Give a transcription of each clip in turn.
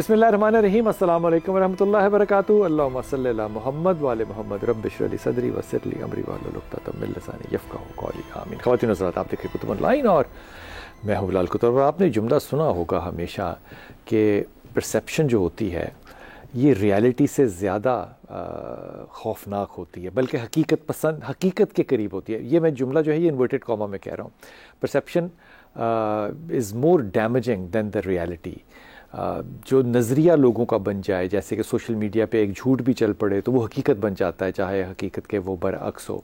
بسم اللہ الرحمن الرحیم. السلام علیکم ورحمۃ اللہ وبرکاتہ. اللہم صلی علی محمد وعلی محمد. رب اشرح لی صدری ویسر لی امری واحلل عقدۃ من لسانی یفقہوا قولی. آمین. خواتین و حضرات، آپ دیکھ رہے کتب آن لائن اور میں ہوں بلال کتب. اور آپ نے جملہ سنا ہوگا ہمیشہ کہ پرسیپشن جو ہوتی ہے یہ ریالٹی سے زیادہ خوفناک ہوتی ہے، بلکہ حقیقت پسند، حقیقت کے قریب ہوتی ہے. یہ میں جملہ جو ہے یہ انورٹڈ کاما میں کہہ رہا ہوں. Perception is more damaging than the reality. جو نظریہ لوگوں کا بن جائے، جیسے کہ سوشل میڈیا پہ ایک جھوٹ بھی چل پڑے تو وہ حقیقت بن جاتا ہے، چاہے حقیقت کے وہ برعکس ہو.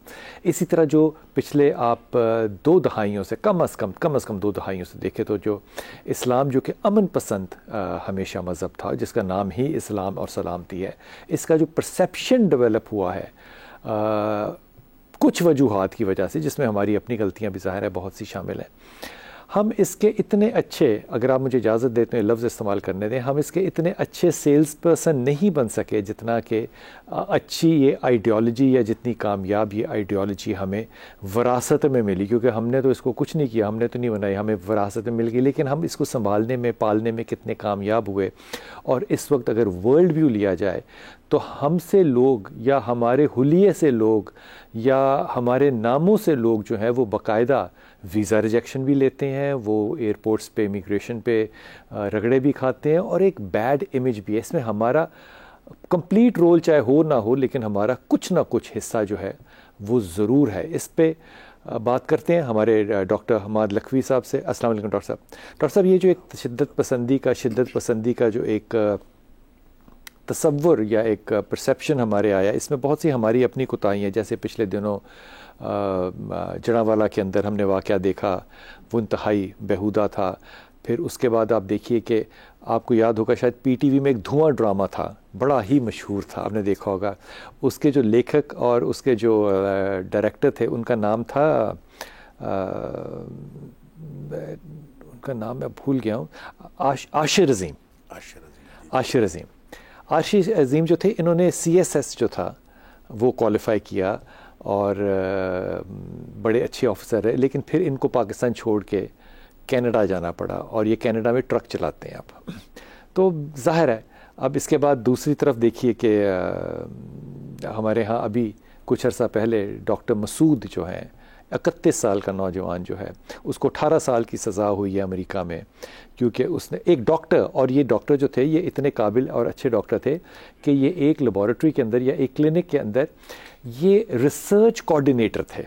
اسی طرح جو پچھلے آپ 2 دہائیوں سے کم از کم 2 دہائیوں سے دیکھیں تو جو اسلام جو کہ امن پسند ہمیشہ مذہب تھا، جس کا نام ہی اسلام اور سلامتی ہے، اس کا جو پرسیپشن ڈیولپ ہوا ہے کچھ وجوہات کی وجہ سے، جس میں ہماری اپنی غلطیاں بھی ظاہر ہے بہت سی شامل ہیں. ہم اس کے اتنے اچھے، اگر آپ مجھے اجازت دیتے ہیں لفظ استعمال کرنے دیں، ہم اس کے اتنے اچھے سیلز پرسن نہیں بن سکے جتنا کہ اچھی یہ آئیڈیالوجی یا جتنی کامیاب یہ آئیڈیالوجی ہمیں وراثت میں ملی. کیونکہ ہم نے تو اس کو کچھ نہیں کیا، ہم نے تو نہیں بنائی، ہمیں وراثت میں مل گئی. لیکن ہم اس کو سنبھالنے میں، پالنے میں کتنے کامیاب ہوئے. اور اس وقت اگر ورلڈ ویو لیا جائے تو ہم سے لوگ، یا ہمارے حلیے سے لوگ، یا ہمارے ناموں سے لوگ جو ہیں وہ باقاعدہ ویزا ریجیکشن بھی لیتے ہیں، وہ ایئرپورٹس پہ، امیگریشن پہ رگڑے بھی کھاتے ہیں، اور ایک بیڈ امیج بھی ہے. اس میں ہمارا کمپلیٹ رول چاہے ہو نہ ہو، لیکن ہمارا کچھ نہ کچھ حصہ جو ہے وہ ضرور ہے. اس پہ بات کرتے ہیں ہمارے ڈاکٹر حماد لکھوی صاحب سے. السلام علیکم ڈاکٹر صاحب. ڈاکٹر صاحب، یہ جو ایک شدت پسندی کا جو ایک تصور یا ایک پرسیپشن ہمارے آیا، اس میں بہت سی ہماری اپنی کوتاہیاں، جیسے پچھلے دنوں جڑاوالا کے اندر ہم نے واقعہ دیکھا، وہ انتہائی بیہودہ تھا. پھر اس کے بعد آپ دیکھیے کہ آپ کو یاد ہوگا شاید پی ٹی وی میں ایک دھواں ڈرامہ تھا، بڑا ہی مشہور تھا، آپ نے دیکھا ہوگا. اس کے جو لیکھک اور اس کے جو ڈائریکٹر تھے، ان کا نام تھا، ان کا نام میں بھول گیا ہوں، عاشر عظیم جو تھے. انہوں نے CSS جو تھا وہ کوالیفائی کیا اور بڑے اچھے آفیسر رہے. لیکن پھر ان کو پاکستان چھوڑ کے کینیڈا جانا پڑا، اور یہ کینیڈا میں ٹرک چلاتے ہیں آپ. تو ظاہر ہے اب اس کے بعد دوسری طرف دیکھیے کہ ہمارے ہاں ابھی کچھ عرصہ پہلے ڈاکٹر مسعود جو ہیں، 31 سال کا نوجوان جو ہے، اس کو 18 سال کی سزا ہوئی ہے امریکہ میں، کیونکہ اس نے ایک ڈاکٹر، اور یہ ڈاکٹر جو تھے یہ اتنے قابل اور اچھے ڈاکٹر تھے کہ یہ ایک لیبارٹری کے اندر یا ایک کلینک کے اندر یہ ریسرچ کوآرڈینیٹر تھے.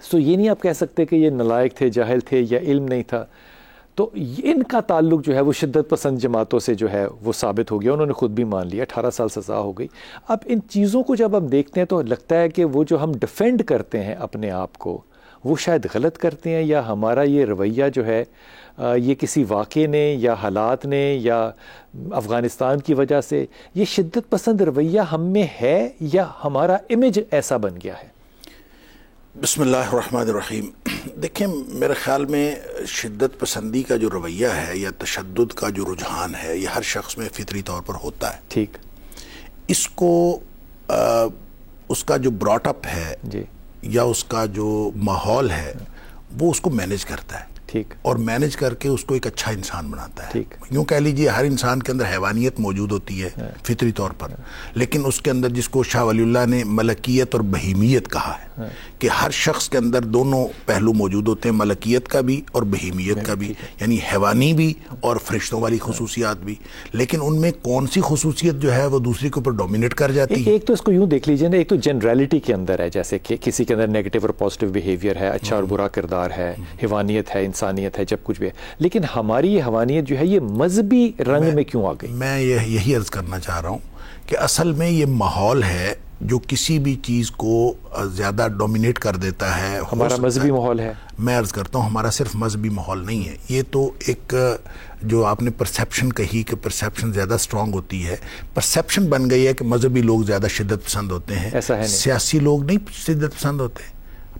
سو یہ نہیں آپ کہہ سکتے کہ یہ نالائق تھے، جاہل تھے، یا علم نہیں تھا. تو ان کا تعلق جو ہے وہ شدت پسند جماعتوں سے جو ہے وہ ثابت ہو گیا. انہوں نے خود بھی مان لیا، 18 سال سزا ہو گئی. اب ان چیزوں کو جب ہم دیکھتے ہیں تو لگتا ہے کہ وہ جو ہم ڈیفینڈ کرتے ہیں اپنے آپ کو، وہ شاید غلط کرتے ہیں، یا ہمارا یہ رویہ جو ہے یہ کسی واقعے نے یا حالات نے یا افغانستان کی وجہ سے یہ شدت پسند رویہ ہم میں ہے، یا ہمارا امیج ایسا بن گیا ہے؟ بسم اللہ الرحمن الرحیم. دیکھیں، میرے خیال میں شدت پسندی کا جو رویہ ہے یا تشدد کا جو رجحان ہے، یہ ہر شخص میں فطری طور پر ہوتا ہے. ٹھیک. اس کو اس کا جو براٹ اپ ہے جی، یا اس کا جو ماحول ہے وہ اس کو مینج کرتا ہے. ٹھیک. اور مینج کر کے اس کو ایک اچھا انسان بناتا ہے. ٹھیک. یوں کہہ لیجئے ہر انسان کے اندر حیوانیت موجود ہوتی ہے فطری طور پر، لیکن اس کے اندر جس کو شاہ ولی اللہ نے ملکیت اور بہیمیت کہا ہے کہ ہر شخص کے اندر دونوں پہلو موجود ہوتے ہیں، ملکیت کا بھی اور بہیمیت کا بھی، یعنی حیوانی بھی اور فرشتوں والی خصوصیات بھی. لیکن ان میں کون سی خصوصیت جو ہے وہ دوسری کے اوپر ڈومینیٹ کر جاتی ہے؟ ایک تو اس کو یوں دیکھ لیجیے نا، ایک تو جنرالٹی کے اندر ہے، جیسے کہ کسی کے اندر نیگیٹو اور پازیٹیو بیہیویئر ہے، اچھا اور برا کردار ہے، حیوانیت ہے، انسانیت ہے، جب کچھ بھی ہے. لیکن ہماری یہ حیوانیت جو ہے یہ مذہبی رنگ میں کیوں آ گئی؟ میں یہی عرض کرنا چاہ رہا ہوں کہ اصل میں یہ ماحول ہے جو کسی بھی چیز کو زیادہ ڈومینیٹ کر دیتا ہے. ہمارا مذہبی ماحول ہے. میں عرض کرتا ہوں ہمارا صرف مذہبی ماحول نہیں ہے، یہ تو ایک جو آپ نے پرسیپشن کہی کہ پرسیپشن زیادہ سٹرونگ ہوتی ہے، پرسیپشن بن گئی ہے کہ مذہبی لوگ زیادہ شدت پسند ہوتے ہیں. ایسا ہے نہیں. سیاسی لوگ نہیں شدت پسند ہوتے.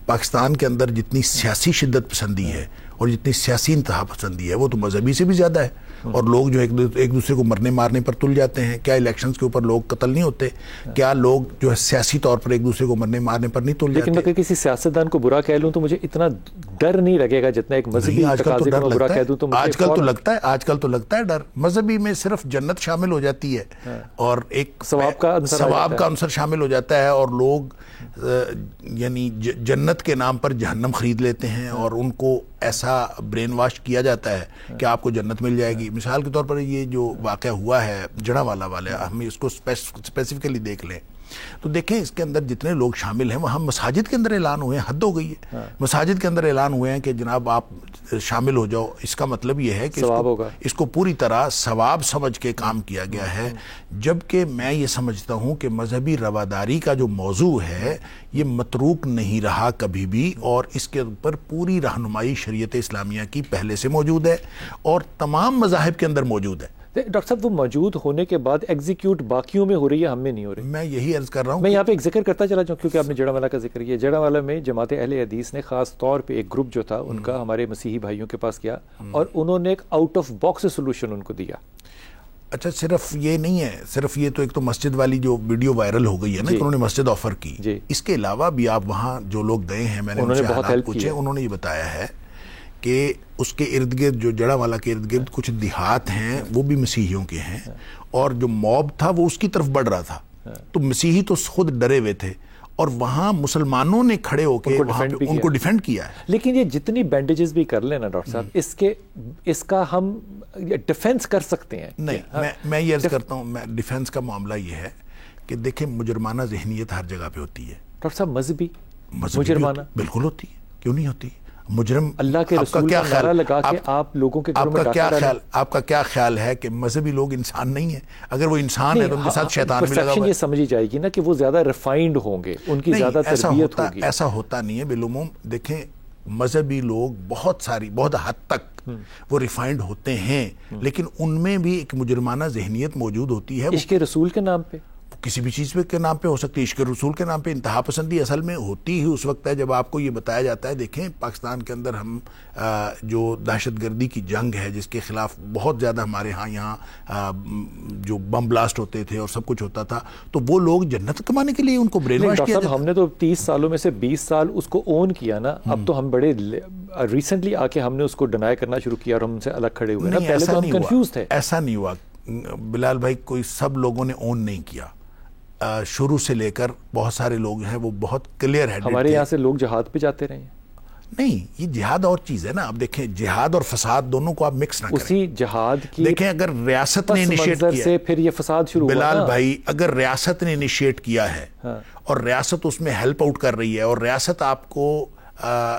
پاکستان کے اندر جتنی سیاسی شدت پسندی ہے اور جتنی سیاسی انتہا پسندی ہے وہ تو مذہبی سے بھی زیادہ ہے. اور لوگ جو ایک دوسرے کو مرنے مارنے پر تل جاتے ہیں؟ کیا الیکشنز کے اوپر لوگ قتل نہیں ہوتے؟ کیا لوگ جو ہے سیاسی طور پر ایک دوسرے کو مرنے مارنے پر نہیں تل جاتے؟ لیکن میں کسی سیاستدان کو برا کہہ لوں تو مجھے اتنا ڈر نہیں لگے گا جتنا ایک مذہبی تقاضے کو برا کہہ دوں تو آج کل تو لگتا ہے ڈر. مذہبی میں صرف جنت شامل ہو جاتی ہے اور ایک ثواب کا عنصر شامل ہو جاتا ہے، اور لوگ یعنی جنت کے نام پر جہنم خرید لیتے ہیں اور ان کو ایسا برین واش کیا جاتا ہے کہ آپ کو جنت مل جائے گی. مثال کے طور پر یہ جو واقعہ ہوا ہے جڑاوالا والے، ہم اس کو اسپیسیفکلی دیکھ لیں تو دیکھیں اس کے اندر جتنے لوگ شامل ہیں وہاں مساجد کے اندر اعلان ہوئے ہیں، حد ہو گئی ہے. مساجد کے اندر اعلان ہوئے ہیں کہ جناب آپ شامل ہو جاؤ. اس کا مطلب یہ ہے کہ اس کو پوری طرح ثواب سمجھ کے کام کیا گیا ہے، جبکہ میں یہ سمجھتا ہوں کہ مذہبی رواداری کا جو موضوع ہے یہ متروک نہیں رہا کبھی بھی، اور اس کے اوپر پوری رہنمائی شریعت اسلامیہ کی پہلے سے موجود ہے اور تمام مذاہب کے اندر موجود ہے. ڈاکٹر صاحب وہ موجود ہونے کے بعد ایگزیکیوٹ باقیوں میں ہو رہی ہے، ہم میں نہیں ہو رہی. میں یہی عرض کر رہا ہوں. میں یہاں پہ ایک ذکر کرتا چلا جاؤں کیونکہ آپ نے جڑاوالا کا ذکر کیا. جڑاوالا میں جماعت اہل حدیث نے خاص طور پہ ایک گروپ جو تھا ان کا ہمارے مسیحی بھائیوں کے پاس کیا اور انہوں نے ایک out of box solution in کو دیا. اچھا صرف یہ نہیں ہے، صرف یہ تو ایک تو مسجد والی جو ویڈیو وائرل ہو گئی ہے نا کہ انہوں نے مسجد آفر کی، اس کے علاوہ بھی آپ وہاں جو لوگ گئے ہیں میں نے ان سے حالات پوچھے، انہوں نے یہ بتایا ہے کہ اس کے ارد گرد جو جڑاوالا کے ارد گرد کچھ دیہات ہیں وہ بھی مسیحیوں کے ہیں، اور جو موب تھا وہ اس کی طرف بڑھ رہا تھا، تو مسیحی تو خود ڈرے ہوئے تھے اور وہاں مسلمانوں نے کھڑے ہو کے ان کو ڈیفینڈ کیا ہے. لیکن یہ جتنی بینڈیجز بھی کر لینا ڈاکٹر صاحب اس کا ہم ڈیفینس کر سکتے ہیں نہیں. میں یہ عرض کرتا ہوں، ڈیفینس کا معاملہ یہ ہے کہ دیکھیں مجرمانہ ذہنیت ہر جگہ پہ ہوتی ہے ڈاکٹر صاحب. مذہبی مجرمانہ بالکل ہوتی ہے، کیوں نہیں ہوتی؟ مجرم اللہ کے رسول کا نعرہ لگا کے آپ لوگوں کے گھروں میں ڈاکہ ڈالیں. آپ کا کیا خیال ہے کہ مذہبی لوگ انسان نہیں ہیں؟ اگر وہ انسان ہے تو ان کے ساتھ شیطان بھی لگا ہوا ہے. یہ سمجھی جائے گی نا کہ وہ زیادہ ریفائنڈ ہوں گے، ان کی زیادہ تربیت ہوگی. ایسا ہوتا نہیں ہے بالعموم. دیکھیں مذہبی لوگ بہت حد تک وہ ریفائنڈ ہوتے ہیں، لیکن ان میں بھی ایک مجرمانہ ذہنیت موجود ہوتی ہے. عشق رسول کے نام پہ کسی بھی چیز کے نام پہ ہو سکتی ہے. عشق رسول کے نام پہ انتہا پسندی اصل میں ہوتی ہی اس وقت ہے جب آپ کو یہ بتایا جاتا ہے. دیکھیں پاکستان کے اندر ہم جو دہشت گردی کی جنگ ہے جس کے خلاف بہت زیادہ ہمارے یہاں جو بم بلاسٹ ہوتے تھے اور سب کچھ ہوتا تھا، تو وہ لوگ جنت کمانے کے لیے ان کو برین واش کیا جاتا. ہم نے تو 30 سالوں میں سے 20 سال اس کو اون کیا نا. اب تو ہم بڑے ریسنٹلی آ کے ہم نے اس کو ڈینائی کرنا شروع کیا اور ہم سے الگ کھڑے ہوئے. پہلے تو ہم کنفیوز تھے. ایسا نہیں ہوا بلال بھائی، کوئی سب لوگوں نے اون نہیں کیا. شروع سے لے کر بہت سارے لوگ ہیں وہ بہت کلیئر ہیڈڈ تھے. ہمارے یہاں سے لوگ جہاد پہ جاتے رہے ہیں. نہیں، یہ جہاد اور چیز ہے نا. اب دیکھیں جہاد اور فساد دونوں کو آپ مکس نہ کریں. اسی جہاد کی دیکھیں اگر ریاست نے انیشیٹ کیا سے پھر یہ فساد شروع ہوا. بلال بھائی اگر ریاست نے انیشیٹ کیا ہے اور ریاست اس میں ہیلپ آؤٹ کر رہی ہے اور ریاست آپ کو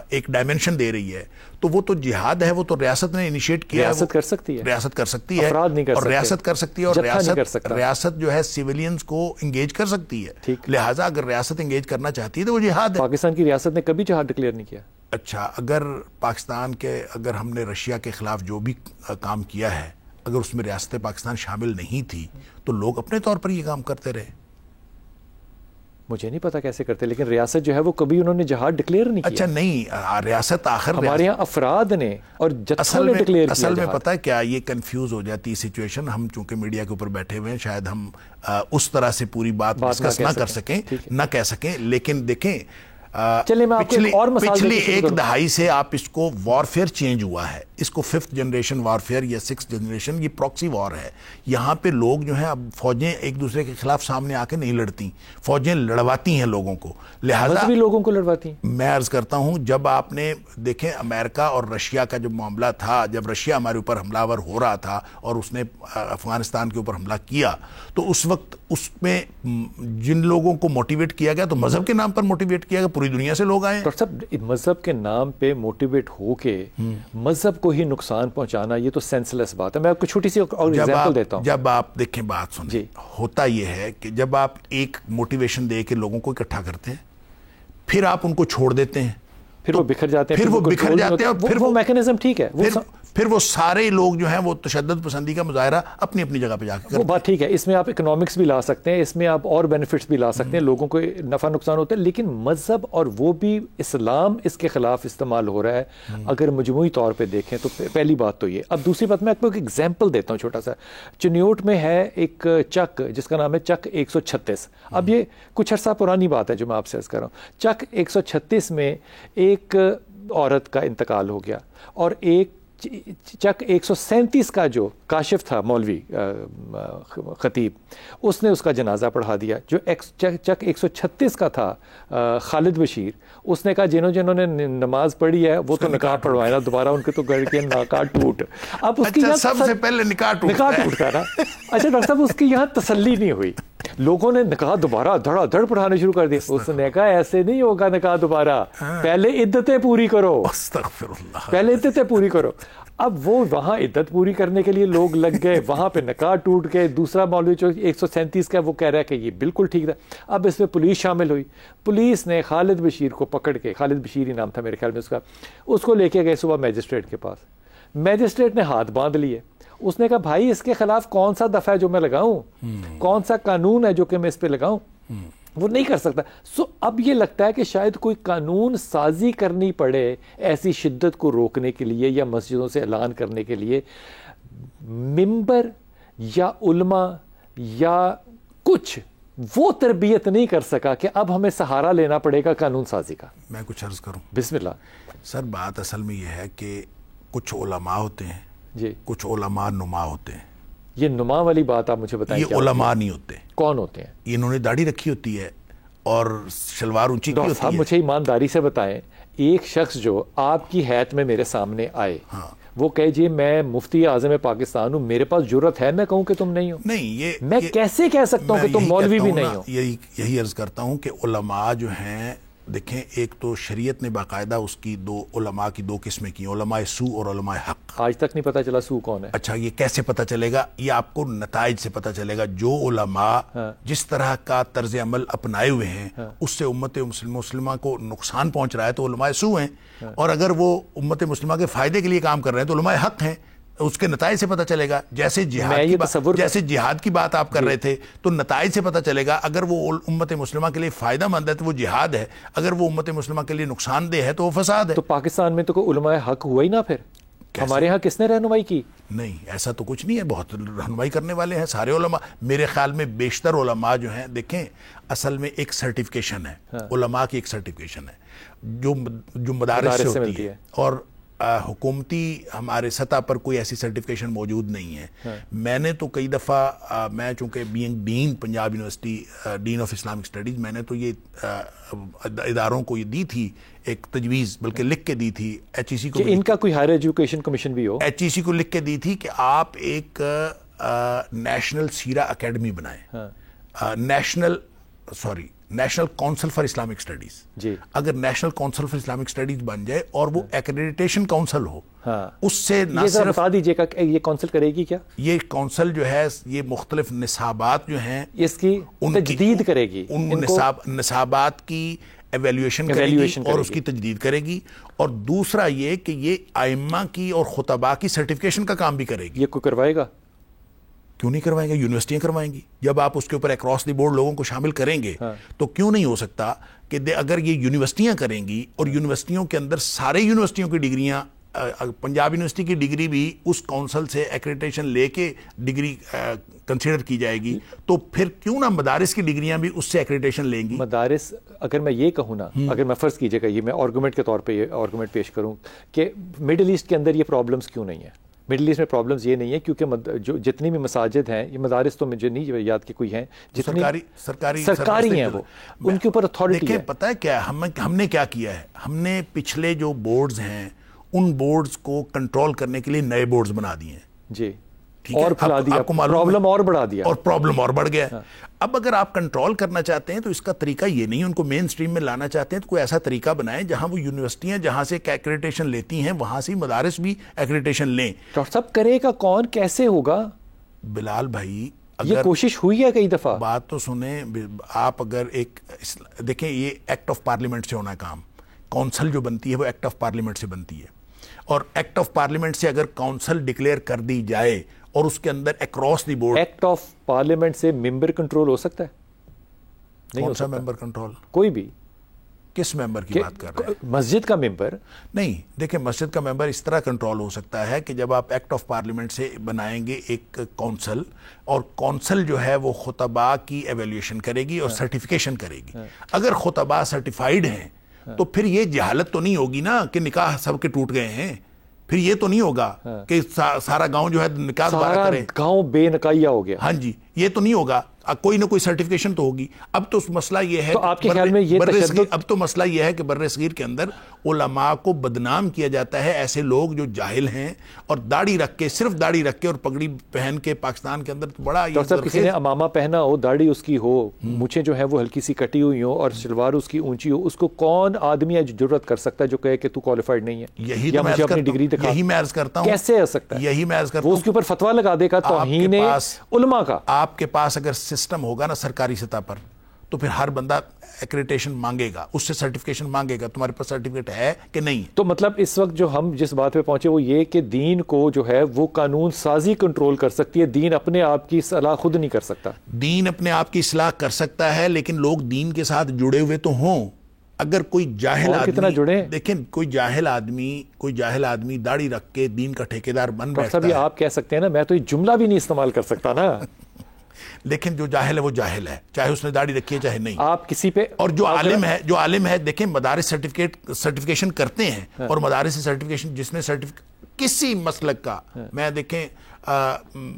ایک ڈائمنشن دے رہی ہے تو وہ تو جہاد ہے. وہ تو ریاست نے انیشیٹ کیا ہے. ریاست کر سکتی ہے، ریاست کر سکتی ہے، افراد نہیں کر اور سکتے. ریاست کر سکتی ہے اور ریاست جو ہے سیولینز کو انگیج کر سکتی ہے. لہٰذا اگر ریاست انگیج کرنا چاہتی ہے تو وہ جہاد ہے. پاکستان کی ریاست نے کبھی جہاد ڈکلیئر نہیں کیا. اچھا اگر ہم نے رشیا کے خلاف جو بھی کام کیا ہے اگر اس میں ریاست پاکستان شامل نہیں تھی تو لوگ اپنے طور پر یہ کام کرتے رہے. مجھے نہیں پتا کیسے کرتے، لیکن ریاست جو ہے وہ کبھی انہوں نے جہاد ڈکلیئر نہیں کیا. اچھا نہیں، ریاست آخر ہمارے یہاں افراد نے اور جتھوں نے ڈکلیئر کیا. اصل میں پتہ ہے کیا، یہ کنفیوز ہو جاتی سچویشن. ہم چونکہ میڈیا کے اوپر بیٹھے ہوئے ہیں شاید ہم اس طرح سے پوری بات ڈسکس نہ کر سکیں، نہ کہہ سکیں. لیکن دیکھیں پچھلی ایک دہائی سے آپ اس کو وارفیئر چینج ہوا ہے. اس کو 5th جنریشن وارفیئر یا 6th جنریشن، یہ پراکسی وار ہے. یہاں پہ لوگ جو ہیں اب فوجیں ایک دوسرے کے خلاف سامنے آ کے نہیں لڑتی، فوجیں لڑواتی ہیں لوگوں کو. لہٰذا بھی لوگوں کو لڑواتی ہیں. میں عرض کرتا ہوں جب آپ نے دیکھیں امریکہ اور رشیا کا جو معاملہ تھا، جب رشیا ہمارے اوپر حملہ ور ہو رہا تھا اور اس نے افغانستان کے اوپر حملہ کیا، تو اس وقت اس میں جن لوگوں کو موٹیویٹ کیا گیا تو مذہب کے نام پر موٹیویٹ کیا گیا. پوری دنیا سے لوگ آئے. ڈاکٹر صاحب مذہب کے نام پہ موٹیویٹ ہو کے مذہب کو ہی نقصان پہنچانا، یہ تو سینس لیس بات ہے. میں آپ کو چھوٹی سی اور ایگزامپل دیتا ہوں. جب آپ دیکھیں بات سنیں، ہوتا یہ ہے کہ جب آپ ایک موٹیویشن دے کے لوگوں کو اکٹھا کرتے ہیں پھر آپ ان کو چھوڑ دیتے ہیں، پھر وہ بکھر جاتے ہیں. اور پھر وہ میکینزم ٹھیک ہے، پھر وہ سارے لوگ جو ہیں وہ تشدد پسندی کا مظاہرہ اپنی اپنی جگہ پہ جا کے وہ بات ٹھیک ہے، اس میں آپ اکنامکس بھی لا سکتے ہیں، اس میں آپ اور بینیفٹس بھی لا سکتے ہیں، لوگوں کو نفع نقصان ہوتا ہے، لیکن مذہب اور وہ بھی اسلام اس کے خلاف استعمال ہو رہا ہے اگر مجموعی طور پہ دیکھیں تو. پہلی بات تو یہ. اب دوسری بات میں آپ کو ایک ایگزامپل دیتا ہوں چھوٹا سا. چنیوٹ میں ہے ایک چک جس کا نام ہے چک 136. اب یہ کچھ عرصہ پرانی بات ہے جو میں آپ سے عرض کر رہا ہوں. چک 136 میں ایک عورت کا انتقال ہو گیا اور ایک چک 137 کا جو کاشف تھا مولوی خطیب اس نے اس کا جنازہ پڑھا دیا. جو چک 136 کا تھا خالد بشیر اس نے کہا جنہوں نے نماز پڑھی ہے وہ تو نکاح پڑھوائے نا دوبارہ، ان کے تو گھر کے نکاح ٹوٹ. اب اس کی سب سے پہلے نکاح ٹوٹتا نا. اچھا ڈاکٹر صاحب اس کی یہاں تسلی نہیں ہوئی، لوگوں نے نکاح دوبارہ دھڑا دھڑ پڑھانے شروع کر دیا. اس نے کہا ایسے نہیں ہوگا نکاح دوبارہ، پہلے عدتیں پوری کرو، پہلے عدتیں پوری کرو. اب وہ وہاں عدت پوری کرنے کے لیے لوگ لگ گئے، وہاں پہ نکاح ٹوٹ گئے. دوسرا مولوی جو 137 کا وہ کہہ رہا ہے کہ یہ بالکل ٹھیک تھا. اب اس میں پولیس شامل ہوئی. پولیس نے خالد بشیر کو پکڑ کے، خالد بشیر ہی نام تھا میرے خیال میں اس کو لے کے گئے صبح میجسٹریٹ کے پاس. میجسٹریٹ نے ہاتھ باندھ لیے. اس نے کہا بھائی اس کے خلاف کون سا دفعہ ہے جو میں لگاؤں، کون سا قانون ہے جو کہ میں اس پہ لگاؤں؟ وہ نہیں کر سکتا. اب یہ لگتا ہے کہ شاید کوئی قانون سازی کرنی پڑے ایسی شدت کو روکنے کے لیے یا مسجدوں سے اعلان کرنے کے لیے. ممبر یا علماء یا کچھ وہ تربیت نہیں کر سکا کہ اب ہمیں سہارا لینا پڑے گا قانون سازی کا. میں کچھ عرض کروں؟ بسم اللہ. سر بات اصل میں یہ ہے کہ کچھ علماء ہوتے ہیں جی، کچھ علماء نما ہوتے ہیں. یہ نما والی بات آپ مجھے بتائیں. یہ علماء نہیں ہوتے. کون ہوتے ہیں؟ انہوں نے داڑھی رکھی ہوتی ہے اور شلوار اونچی کی ہوتی ہے. مجھے ایمانداری سے بتائیں، ایک شخص جو آپ کی حیثیت میں میرے سامنے آئے وہ کہے جی میں مفتی اعظم پاکستان ہوں، میرے پاس جرت ہے میں کہوں کہ تم نہیں ہو؟ نہیں، میں کیسے کہہ سکتا ہوں کہ تم مولوی بھی نہیں ہو؟ یہی عرض کرتا ہوں کہ علماء جو ہیں، دیکھیں ایک تو شریعت نے باقاعدہ اس کی علماء کی دو قسمیں کی، علماء سو اور علماء حق. آج تک نہیں پتا چلا سو کون ہے. اچھا یہ کیسے پتا چلے گا؟ یہ آپ کو نتائج سے پتا چلے گا. جو علماء جس طرح کا طرز عمل اپنائے ہوئے ہیں اس سے امت مسلمہ کو نقصان پہنچ رہا ہے تو علماء سو ہیں، اور اگر وہ امت مسلمہ کے فائدے کے لیے کام کر رہے ہیں تو علماء حق ہیں. اس کے نتائج سے پتہ چلے گا. جیسے جہاد کی بات آپ کر رہے تھے تو نتائج سے پتہ چلے گا. اگر وہ امت مسلمہ کے لیے فائدہ مند ہے تو وہ جہاد ہے، اگر وہ امت مسلمہ کے لیے نقصان دہ ہے تو وہ فساد ہے. تو پاکستان میں تو کوئی علماء حق ہوا ہی نہ. پھر ہمارے ہاں کس نے رہنمائی کی؟ نہیں، ایسا تو کچھ نہیں ہے. بہت رہنمائی کرنے والے ہیں سارے علماء. میرے خیال میں بیشتر علماء جو ہیں، دیکھیں اصل میں ایک سرٹیفکیشن ہے، علماء کی ایک سرٹیفکیشن ہے جو مدارس سے ہوتی ہے، اور حکومتی ہمارے سطح پر کوئی ایسی سرٹیفکیشن موجود نہیں ہے. میں نے تو کئی دفعہ، میں چونکہ being dean Punjab university dean of Islamic studies, میں نے تو یہ اداروں کو یہ دی تھی ایک تجویز، بلکہ لکھ کے دی تھی ایچ ای سی کو، ان کا کوئی ہائر ایجوکیشن کمیشن بھی ہو. ایچ ای سی کو لکھ کے دی تھی کہ آپ ایک نیشنل سیرا اکیڈمی بنائیں، national council for Islamic studies. جی، اگر national council for Islamic studies بن جائے اور وہ ایکریڈیٹیشن کونسل ہو، اس سے نہ صرف بتا دیجیے گا کہ یہ کونسل کرے گی کیا؟ یہ کونسل جو ہے یہ مختلف نصابات جو ہیں اس کی تجدید کرے گی، ان نصابات کی ایویلیویشن کرے گی اور اس کی تجدید کرے گی. اور دوسرا یہ کہ یہ ائمہ کی اور خطباء کی سرٹیفکیشن کا کام بھی کرے گی. یہ کوئی کروائے گا؟ کیوں نہیں کروائیں گے؟ یونیورسٹیاں کروائیں گی. جب آپ اس کے اوپر اکراس دی بورڈ لوگوں کو شامل کریں گے تو کیوں نہیں ہو سکتا کہ اگر یہ یونیورسٹیاں کریں گی اور یونیورسٹیوں کے اندر سارے یونیورسٹیوں کی ڈگریاں، پنجاب یونیورسٹی کی ڈگری بھی اس کونسل سے ایکریڈیٹیشن لے کے ڈگری کنسیڈر کی جائے گی، تو پھر کیوں نہ مدارس کی ڈگریاں بھی اس سے ایکریڈیٹیشن لیں گی؟ مدارس، اگر میں یہ کہوں نا، اگر میں فرض کیجیے گا یہ میں آرگومنٹ کے طور پہ یہ آرگومنٹ پیش کروں کہ مڈل ایسٹ کے اندر یہ پرابلمس کیوں نہیں ہیں. مڈل ایسٹ میں پرابلمس یہ نہیں ہے کیونکہ جو جتنی بھی مساجد ہیں، یہ مدارس تو مجھے نہیں یاد کہ کوئی ہیں، جتنی سرکاری ہیں وہ ان کے اوپر اتھارٹی ہے. پتہ ہے کیا ہم نے کیا کیا ہے؟ ہم نے پچھلے جو بورڈز ہیں ان بورڈز کو کنٹرول کرنے کے لیے نئے بورڈز بنا دیے ہیں. جی، اور پھیلا دیا، پرابلم اور بڑھا دیا، اور پرابلم اور بڑھ گیا. اب اگر آپ کنٹرول کرنا چاہتے ہیں تو اس کا طریقہ یہ نہیں، ان کو مین سٹریم میں لانا چاہتے ہیں تو کوئی ایسا طریقہ بنائیں جہاں وہ یونیورسٹیاں جہاں سے ایکریڈیٹیشن لیتی ہیں وہاں سے مدارس بھی ایکریڈیٹیشن لیں. ڈاکٹر صاحب کرے گا کون؟ کیسے ہوگا؟ بلال بھائی یہ کوشش ہوئی ہے کئی دفعہ. بات تو سنیں آپ. اگر ایک دیکھیں یہ ایکٹ آف پارلیمنٹ سے ہونا کام، کونسل جو بنتی ہے وہ ایکٹ آف پارلیمنٹ سے بنتی ہے، اور ایکٹ آف پارلیمنٹ سے اگر کونسل ڈکلیئر کر دی جائے اور اس کے اندر across the board, act of parliament سے ممبر کنٹرول ہو سکتا ہے؟ نہیں کون ہو سا سکتا. ممبر کنٹرول؟ کوئی بھی. کس ممبر کی بات کر رہے ہیں؟ مسجد کا ممبر نہیں، دیکھیں مسجد کا ممبر اس طرح کنٹرول ہو سکتا ہے کہ جب آپ ایکٹ آف پارلیمنٹ سے بنائیں گے ایک کونسل، اور کونسل جو ہے وہ خطباء کی ایویلیوشن کرے گی اور سرٹیفیکیشن کرے گی. اگر خطباء سرٹیفائیڈ ہیں تو پھر یہ جہالت تو نہیں ہوگی نا کہ نکاح سب کے ٹوٹ گئے ہیں. پھر یہ تو نہیں ہوگا کہ سارا گاؤں جو ہے نکاح دوبارہ کرے. گاؤں بے نکاحیہ ہو گیا. ہاں جی، یہ تو نہیں ہوگا. کوئی نہ کوئی سرٹیفیکیشن تو ہوگی. اب تو مسئلہ یہ ہے، تو آپ کے خیال میں یہ اب تو مسئلہ یہ ہے کہ بر صغیر کے اندر علماء کو بدنام کیا جاتا ہے. ایسے لوگ جو جاہل ہیں اور داڑھی رکھ کے، صرف داڑھی رکھ کے اور پگڑی پہن کے پاکستان کے اندر بڑا یہ ڈاکٹر صاحب کسی نے امامہ پہنا ہو، داڑھی اس کی ہو، مونچھیں جو ہیں وہ ہلکی سی کٹی ہوئی ہوں اور شلوار اس کی اونچی ہو، اس کو کون آدمی ہے جو جرأت کر سکتا ہے جو کہے کہ تو کوالیفائڈ نہیں ہے؟ یہی یا مجھے اپنی ڈگری دکھا. یہی میں عرض کرتا ہوں. کیسے ہو سکتا ہے؟ یہی میں عرض کرتا وہ ہوں. اس کے اوپر فتویٰ لگا دے گا توہین علماء کا. آپ کے پاس اگر سسٹم ہوگا نا سرکاری سطح پر، تو پھر ہر بندہ ایکریٹیشن مانگے گا، اس سے سرٹیفیکیشن مانگے گا تمہارے پاس سرٹیفکیٹ ہے کہ نہیں. تو مطلب اس وقت جو ہم جس بات پہ پہنچے وہ یہ کہ دین کو جو ہے وہ قانون سازی کنٹرول کر سکتی ہے، دین اپنے آپ کی اصلاح خود نہیں کر سکتا. دین اپنے آپ کی اصلاح کر سکتا ہے، لیکن لوگ دین کے ساتھ جڑے ہوئے تو ہوں. اگر کوئی جاہل آدمی، کتنا جڑے، دیکھیں کوئی جاہل آدمی داڑھی رکھ کے دین کا ٹھیکیدار بن بیٹھتا ہے. آپ کہہ سکتے ہیں نا، میں تو یہ جملہ بھی نہیں استعمال کر سکتا نا. لیکن جو جاہل ہے وہ جاہل ہے، چاہے اس نے داڑھی رکھی ہے چاہے نہیں. آپ کسی پہ، اور جو عالم ہے دیکھیں مدارس سرٹیفیکیشن کرتے ہیں، اور مدارس سرٹیفیکیشن جس نے کسی مسلک کا، میں دیکھیں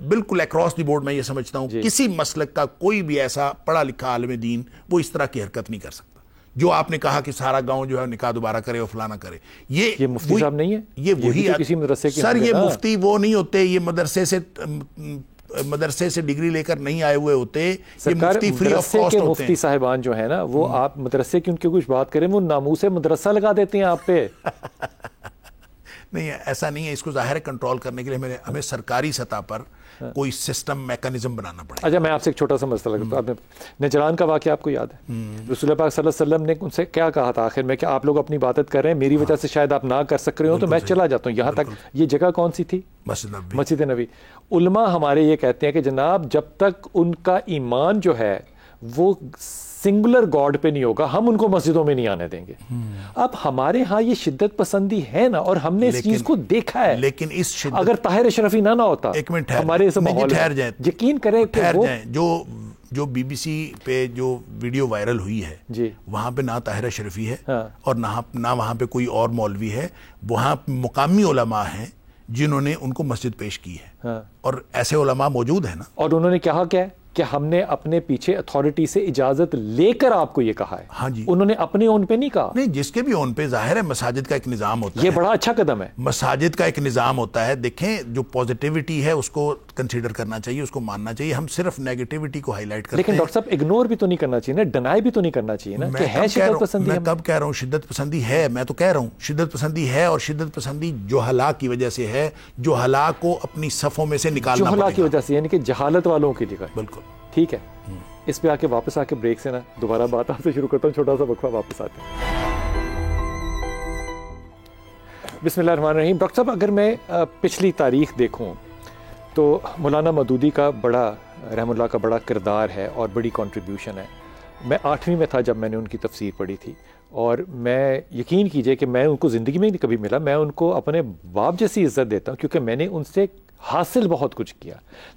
بالکل اکراس دی بورڈ میں یہ سمجھتا ہوں کسی مسلک کا کوئی بھی ایسا پڑھا لکھا عالم دین وہ اس طرح کی حرکت نہیں کر سکتا جو آپ نے کہا کہ سارا گاؤں جو ہے نکاح دوبارہ کرے اور فلانا کرے. یہ مفتی صاحب نہیں ہے، یہ وہی کسی مدرسے کے سر، یہ مفتی وہ نہیں ہوتے، یہ مدرسے سے ڈگری لے کر نہیں آئے ہوئے ہوتے. یہ مفتی فری آف کاسٹ ہوتے ہیں. مفتی صاحبان جو ہے نا وہ آپ مدرسے کی ان کی کچھ بات کریں وہ ناموس مدرسہ لگا دیتے ہیں آپ پہ. نہیں ایسا نہیں ہے. اس کو ظاہر کنٹرول کرنے کے لیے ہمیں سرکاری سطح پر کوئی سسٹم میکانزم بنانا پڑے. اچھا میں آپ سے ایک چھوٹا سا مسئلہ لگتا ہوں. نجران کا واقعہ آپ کو یاد ہے؟ رسول پاک صلی اللہ علیہ وسلم نے ان سے کیا کہا تھا آخر میں کہ آپ لوگ اپنی باتیں کر رہے ہیں، میری وجہ سے شاید آپ نہ کر سک رہے ہو تو میں چلا جاتا ہوں. یہاں تک یہ جگہ کون سی تھی؟ مسجد نبی. علماء ہمارے یہ کہتے ہیں کہ جناب جب تک ان کا ایمان جو ہے وہ سنگولر گاڈ پہ نہیں ہوگا ہم ان کو مسجدوں میں نہیں آنے دیں گے. اب ہمارے ہاں یہ شدت پسندی ہے نا، اور ہم نے اس چیز کو دیکھا ہے. لیکن اس شدت، اگر طاہر اشرفی نہ ہوتا ہمارے اس ماحول میں، یقین کریں کہ وہ جو بی بی سی پہ جو ویڈیو وائرل ہوئی ہے جی وہاں پہ نہ طاہر اشرفی ہے اور نہ وہاں پہ کوئی اور مولوی ہے. وہاں مقامی علماء ہیں جنہوں نے ان کو مسجد پیش کی ہے، اور ایسے علماء موجود ہیں نا. اور انہوں نے کہا کیا کہ ہم نے اپنے پیچھے اتھارٹی سے اجازت لے کر آپ کو یہ کہا ہے. ہاں جی، انہوں نے اپنے اون پہ نہیں کہا. نہیں، جس کے بھی اون پہ ظاہر ہے مساجد کا ایک نظام ہوتا ہے. یہ بڑا اچھا قدم ہے. مساجد کا ایک نظام ہوتا ہے. دیکھیں جو پازیٹیوٹی ہے اس کو کنسیڈر کرنا چاہیے، اس کو ماننا چاہیے. ہم صرف نیگیٹیوٹی کو ہائی لائٹ کرتے ہیں. لیکن ڈاکٹر صاحب اگنور بھی تو نہیں کرنا چاہیے نا، ڈینائی بھی تو نہیں کرنا چاہیے نا کہ ہے شدت پسندی. میں کب کہہ رہا ہوں شدت پسندی ہے؟ میں تو کہہ رہا ہوں شدت پسندی ہے، اور شدت پسندی جہلا کی وجہ سے ہے. جہلا کو اپنی صفوں میں سے نکالنا پڑے گا. جہلا کی وجہ سے، یعنی کہ جہالت والوں کی جگہ. بالکل ٹھیک ہے. اس پہ واپس آ کے بریک سے نا دوبارہ بات آپ سے شروع کرتا ہوں. چھوٹا سا وقفہ، واپس آتے ہیں. بسم اللہ الرحمن الرحیم. ڈاکٹر صاحب اگر میں پچھلی تاریخ دیکھوں تو مولانا مودودی کا بڑا رحم اللہ کا بڑا کردار ہے اور بڑی کنٹریبیوشن ہے. میں 8ویں میں تھا جب میں نے ان کی تفسیر پڑھی تھی، اور میں یقین کیجئے کہ میں ان کو زندگی میں نہیں کبھی ملا. میں ان کو اپنے باپ جیسی عزت دیتا ہوں کیونکہ میں نے ان سے حاصل بہت کچھ کیا.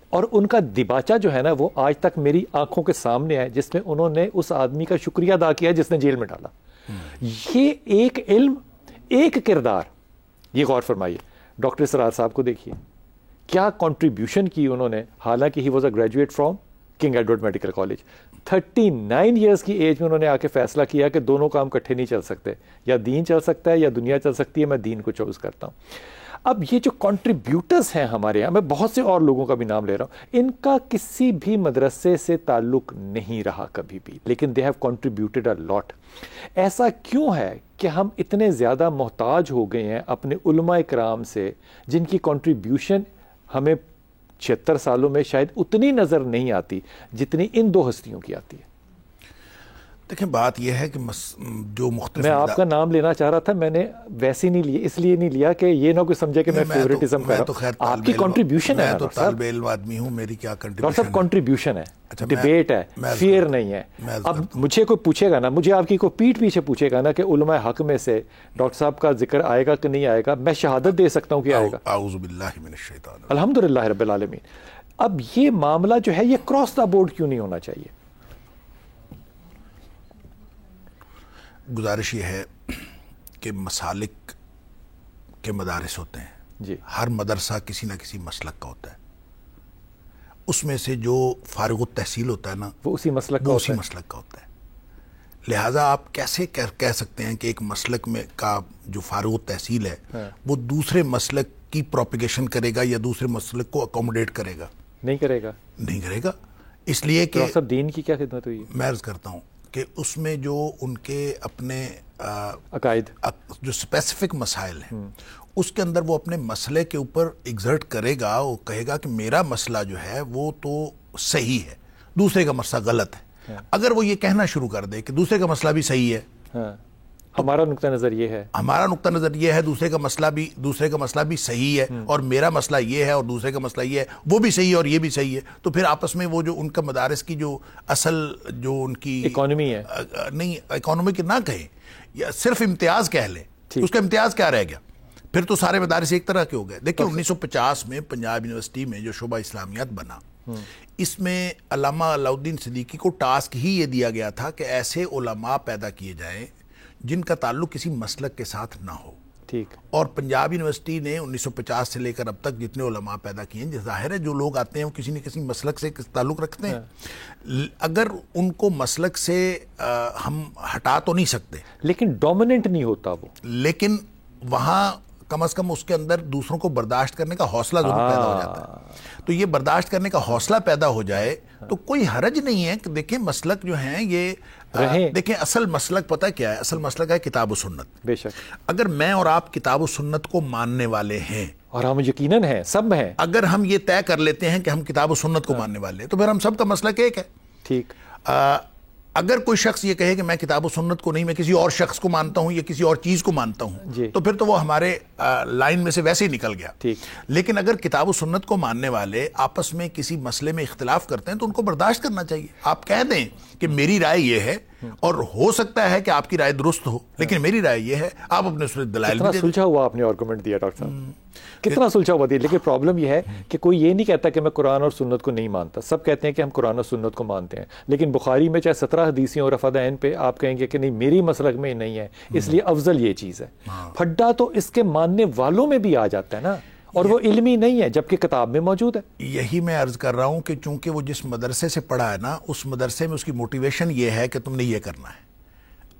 اور ان کا دباچہ جو ہے نا وہ آج تک میری آنکھوں کے سامنے ہے، جس میں انہوں نے اس آدمی کا شکریہ ادا کیا جس نے جیل میں ڈالا. یہ ایک علم، ایک کردار. یہ غور فرمائیے. ڈاکٹر اسرار صاحب کو دیکھیے کیا کنٹریبیوشن کی انہوں نے. حالانکہ he was a graduate from king Edward medical college. 39 years کی ایج میں انہوں نے آ کے فیصلہ کیا کہ دونوں کام کٹھے نہیں چل سکتے، یا دین چل سکتا ہے یا دنیا چل سکتی ہے. میں دین کو چوز کرتا ہوں. اب یہ جو کنٹریبیوٹرز ہیں ہمارے یہاں، میں بہت سے اور لوگوں کا بھی نام لے رہا ہوں، ان کا کسی بھی مدرسے سے تعلق نہیں رہا کبھی بھی، لیکن دے ہیو کنٹریبیوٹیڈ اے لاٹ. ایسا کیوں ہے کہ ہم اتنے زیادہ محتاج ہو گئے ہیں اپنے علماء کرام سے جن کی کنٹریبیوشن ہمیں 76 سالوں میں شاید اتنی نظر نہیں آتی جتنی ان دو ہستیوں کی آتی ہے؟ دیکھیں بات یہ ہے کہ جو مختلف میں آپ کا نام لینا چاہ رہا تھا, میں نے ویسے نہیں لیا, اس لیے نہیں لیا کہ یہ نہ کوئی سمجھے کہ میں فیوریٹزم کر رہا ہوں. آپ کی کنٹریبیوشن ہے, میں تو طالب علم آدمی ہوں, میری کیا کنٹریبیوشن ڈاکٹر صاحب کنٹریبیوشن ہے, ڈیبیٹ ہے, فیئر نہیں ہے. اب مجھے کوئی پوچھے گا نا, مجھے آپ کی کوئی پیٹھ پیچھے پوچھے گا نا کہ علماء حق میں سے ڈاکٹر صاحب کا ذکر آئے گا کہ نہیں آئے گا, میں شہادت دے سکتا ہوں کہ آئے گا. اعوذ باللہ من الشیطان. الحمدللہ رب العالمین. اب یہ معاملہ جو ہے یہ کراس دا بورڈ کیوں نہیں ہونا چاہیے؟ گزارش یہ ہے کہ مسالک کے مدارس ہوتے ہیں جی, ہر مدرسہ کسی نہ کسی مسلک کا ہوتا ہے, اس میں سے جو فارغ التحصیل ہوتا ہے نا وہ اسی مسلک کا وہ ہوتا اسی ہے. مسلک کا ہوتا ہے. لہٰذا آپ کیسے کہہ سکتے ہیں کہ ایک مسلک میں کا جو فارغ التحصیل ہے وہ دوسرے مسلک کی پروپیگیشن کرے گا یا دوسرے مسلک کو اکوموڈیٹ کرے گا؟ نہیں کرے گا, نہیں کرے گا. اس لیے کہ سب دین کی کیا خدمت ہوئی, میں عرض کرتا ہوں کہ اس میں جو ان کے اپنے عقائد جو اسپیسیفک مسائل ہیں اس کے اندر وہ اپنے مسئلے کے اوپر ایگزرٹ کرے گا, وہ کہے گا کہ میرا مسئلہ جو ہے وہ تو صحیح ہے, دوسرے کا مسئلہ غلط ہے. اگر وہ یہ کہنا شروع کر دے کہ دوسرے کا مسئلہ بھی صحیح ہے, ہمارا نقطہ نظر یہ ہے, ہمارا نقطہ نظر یہ ہے, دوسرے کا مسئلہ بھی صحیح ہے, اور میرا مسئلہ یہ ہے اور دوسرے کا مسئلہ یہ ہے, وہ بھی صحیح ہے اور یہ بھی صحیح ہے, تو پھر آپس میں وہ جو ان کا مدارس کی جو اصل جو ان کی اکانومی ہے, نہیں اکانومی کی نہ کہیں یا صرف امتیاز کہہ لیں, اس کا امتیاز کیا رہ گیا؟ پھر تو سارے مدارس ایک طرح کے ہو گئے. دیکھیں 1950 میں پنجاب یونیورسٹی میں جو شعبہ اسلامیات بنا, اس میں علامہ علاؤالدین صدیقی کو ٹاسک ہی یہ دیا گیا تھا کہ ایسے علماء پیدا کیے جائیں جن کا تعلق کسی مسلک کے ساتھ نہ ہو. ٹھیک. اور پنجاب یونیورسٹی نے 1950 سے لے کر اب تک جتنے علماء پیدا کیے ہیں, ظاہر ہے جو لوگ آتے ہیں وہ کسی نہ کسی مسلک سے تعلق رکھتے ہیں. اگر ان کو مسلک سے ہم ہٹا تو نہیں سکتے, لیکن ڈومیننٹ نہیں ہوتا وہ, لیکن وہاں کم از کم اس کے اندر دوسروں کو برداشت کرنے کا حوصلہ ضرور پیدا ہو جاتا ہے. تو یہ برداشت کرنے کا حوصلہ پیدا ہو جائے تو کوئی حرج نہیں ہے کہ دیکھیں مسلک جو ہیں یہ دیکھیں اصل مسلک پتہ کیا ہے, اصل مسلک ہے کتاب و سنت. بے شک. اگر میں اور آپ کتاب و سنت کو ماننے والے ہیں, اور ہم یقیناً ہیں, سب ہیں, اگر ہم یہ طے کر لیتے ہیں کہ ہم کتاب و سنت کو ماننے والے ہیں, تو پھر ہم سب کا مسلک ایک ہے. ٹھیک. اگر کوئی شخص یہ کہے کہ میں کتاب و سنت کو نہیں, میں کسی اور شخص کو مانتا ہوں یا کسی اور چیز کو مانتا ہوں, جی, تو پھر تو وہ ہمارے لائن میں سے ویسے ہی نکل گیا. ٹھیک. لیکن اگر کتاب و سنت کو ماننے والے آپس میں کسی مسئلے میں اختلاف کرتے ہیں تو ان کو برداشت کرنا چاہیے. آپ کہہ دیں کہ میری رائے یہ ہے, اور ہو سکتا ہے کہ آپ کی رائے درست ہو, لیکن میری رائے یہ ہے, آپ اپنے اس میں دلائل بھی دیں. سلجھا ہوا آپ نے آرگومنٹ دیا ڈاکٹر صاحب, کتنا سلجھا ہوا دیا. لیکن پرابلم یہ ہے کہ کوئی یہ نہیں کہتا کہ میں قرآن اور سنت کو نہیں مانتا, سب کہتے ہیں کہ ہم قرآن اور سنت کو مانتے ہیں. لیکن بخاری میں چاہے 17 حدیثیں اور رفع عین پہ آپ کہیں گے کہ نہیں میری مسلک میں نہیں ہے, اس لیے افضل یہ چیز ہے. پھڈا تو اس کے ماننے والوں میں بھی آ جاتا ہے نا, اور وہ علمی نہیں ہے جبکہ کتاب میں موجود ہے. یہی میں عرض کر رہا ہوں کہ چونکہ وہ جس مدرسے سے پڑھا ہے نا, اس مدرسے میں اس کی موٹیویشن یہ ہے کہ تم نے یہ کرنا ہے.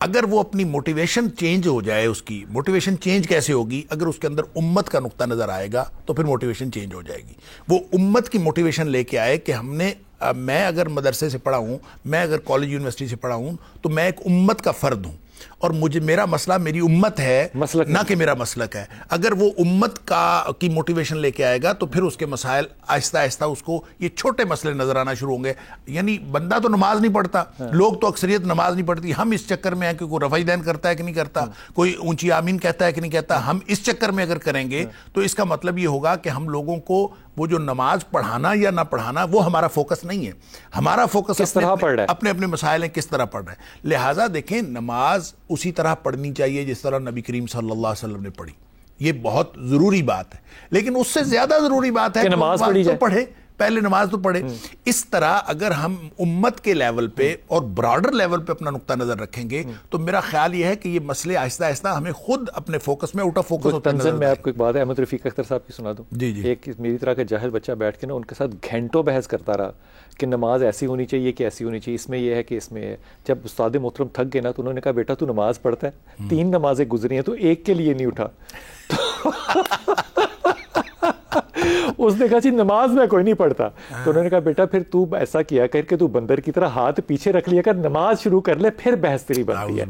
اگر وہ اپنی موٹیویشن چینج ہو جائے, اس کی موٹیویشن چینج کیسے ہوگی؟ اگر اس کے اندر امت کا نقطہ نظر آئے گا تو پھر موٹیویشن چینج ہو جائے گی. وہ امت کی موٹیویشن لے کے آئے کہ ہم نے, میں اگر مدرسے سے پڑھا ہوں, میں اگر کالج یونیورسٹی سے پڑھا ہوں, تو میں ایک امت کا فرد ہوں, اور مجھے میرا مسئلہ میری امت ہے, نہ کہ میرا مسلک ہے. اگر وہ امت کی موٹیویشن لے کے آئے گا تو پھر اس کے مسائل آہستہ آہستہ اس کو یہ چھوٹے مسئلے نظر آنا شروع ہوں گے. یعنی بندہ تو نماز نہیں پڑھتا, لوگ تو اکثریت نماز نہیں پڑھتی, ہم اس چکر میں ہیں کہ کوئی رفع دین کرتا ہے کہ نہیں کرتا, کوئی اونچی آمین کہتا ہے کہ نہیں کہتا, ہم اس چکر میں اگر کریں گے تو اس کا مطلب یہ ہوگا کہ ہم لوگوں کو وہ جو نماز پڑھانا یا نہ پڑھانا وہ ہمارا فوکس نہیں ہے. ہمارا فوکس اپنے اپنے مسائل ہیں, کس طرح پڑھ رہے ہیں. لہٰذا دیکھیں نماز اسی طرح پڑھنی چاہیے جس طرح نبی کریم صلی اللہ علیہ وسلم نے پڑھی. یہ بہت ضروری بات ہے, لیکن اس سے زیادہ ضروری بات ہے کہ نماز پڑھے, پہلے نماز تو پڑھے. اس طرح اگر ہم امت کے لیول پہ اور براڈر لیول پہ اپنا نقطہ نظر رکھیں گے تو میرا خیال یہ ہے کہ یہ مسئلے آہستہ آہستہ ہمیں خود اپنے فوکس میں آؤٹ آف فوکس ہوتا ہے. میں آپ کو ایک بات احمد رفیق اختر صاحب کی سنا دوں. جی جی. ایک میری طرح کا جاہل بچہ بیٹھ کے نا ان کے ساتھ گھنٹوں بحث کرتا رہا کہ نماز ایسی ہونی چاہیے کہ ایسی ہونی چاہیے, اس میں یہ ہے کہ اس میں ہے. جب استاد محترم تھک گئے نا تو انہوں نے کہا بیٹا تو نماز پڑھتا ہے, 3 نمازیں گزری ہیں تو ایک کے لیے نہیں اٹھا. اس نے کہا جی نماز میں کوئی نہیں پڑھتا. تو انہوں نے کہا بیٹا پھر تو ایسا کیا کر کے تو بندر کی طرح ہاتھ پیچھے رکھ لیا کر, نماز شروع کر لے, پھر بحث تیری بنتی ہے.